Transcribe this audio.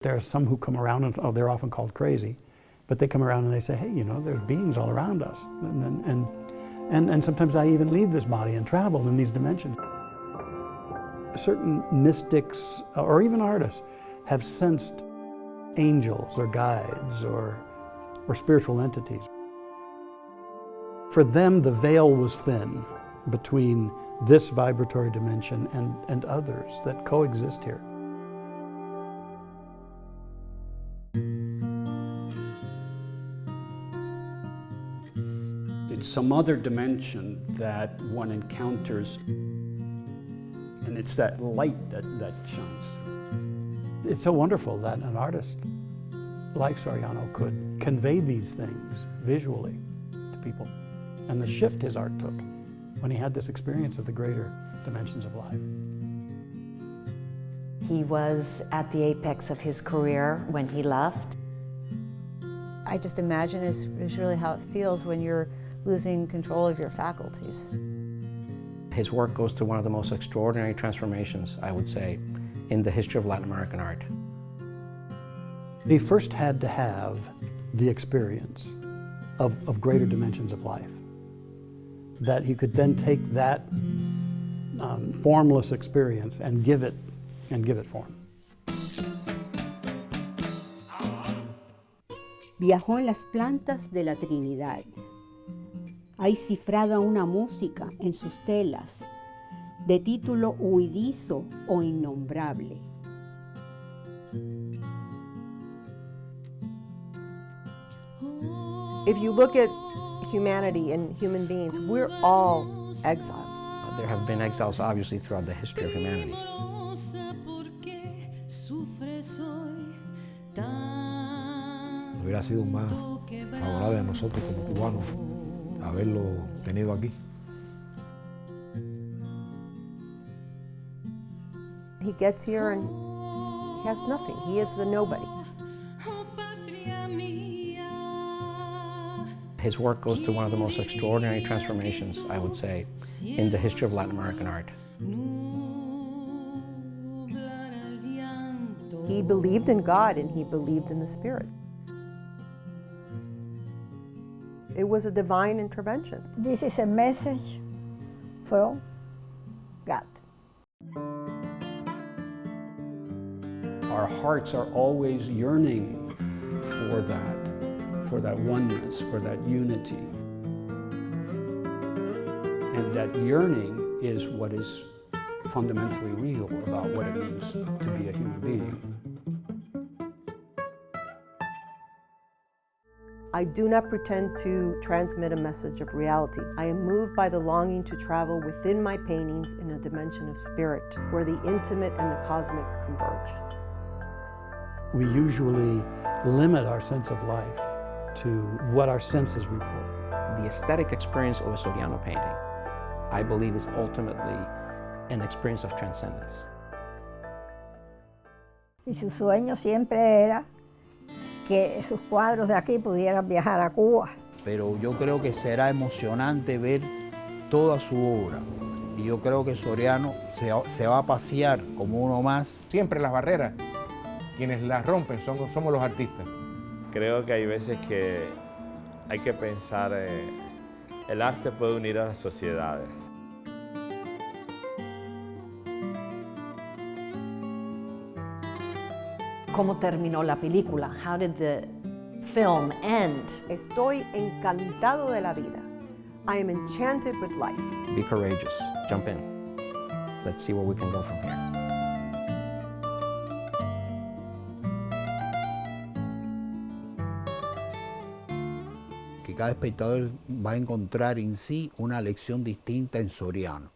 There are some who come around and, oh, they're often called crazy, but they come around and they say, hey, you know, there's beings all around us. And sometimes I even leave this body and travel in these dimensions. Certain mystics or even artists have sensed angels or guides or spiritual entities. For them, the veil was thin between this vibratory dimension and others that coexist here. It's some other dimension that one encounters, and it's that light that shines through. It's so wonderful that an artist like Soriano could convey these things visually to people, and the shift his art took when he had this experience of the greater dimensions of life. He was at the apex of his career when he left. I just imagine is really how it feels when you're losing control of your faculties. His work goes through one of the most extraordinary transformations, I would say, in the history of Latin American art. He first had to have the experience of greater dimensions of life, that he could then take that formless experience and give it form. Viajó en las plantas de la Trinidad. Hay cifrada una música en sus telas, de título huidizo o innombrable. If you look at humanity and human beings, we're all exiles. There have been exiles, obviously, throughout the history of humanity. Hubiera sido más favorable a nosotros como cubanos haberlo tenido aquí. He gets here and he has nothing. He is the nobody. His work goes through one of the most extraordinary transformations, I would say, in the history of Latin American art. He believed in God and he believed in the Spirit. It was a divine intervention. This is a message from God. Our hearts are always yearning for that oneness, for that unity. And that yearning is what is fundamentally real about what it means to be a human being. I do not pretend to transmit a message of reality. I am moved by the longing to travel within my paintings in a dimension of spirit, where the intimate and the cosmic converge. We usually limit our sense of life to what our senses report. The aesthetic experience of a Soriano painting, I believe, is ultimately an experience of transcendence. Y su sueño siempre era que sus cuadros de aquí pudieran viajar a Cuba. Pero yo creo que será emocionante ver toda su obra. Y yo creo que Soriano se va a pasear como uno más. Siempre las barreras, quienes las rompen somos los artistas. Creo que hay veces que hay que pensar, el arte puede unir a las sociedades. ¿Cómo terminó la película? How did the film end? Estoy encantado de la vida. I am enchanted with life. Be courageous. Jump in. Let's see where we can go from here. Que cada espectador va a encontrar en sí una lección distinta en Soriano.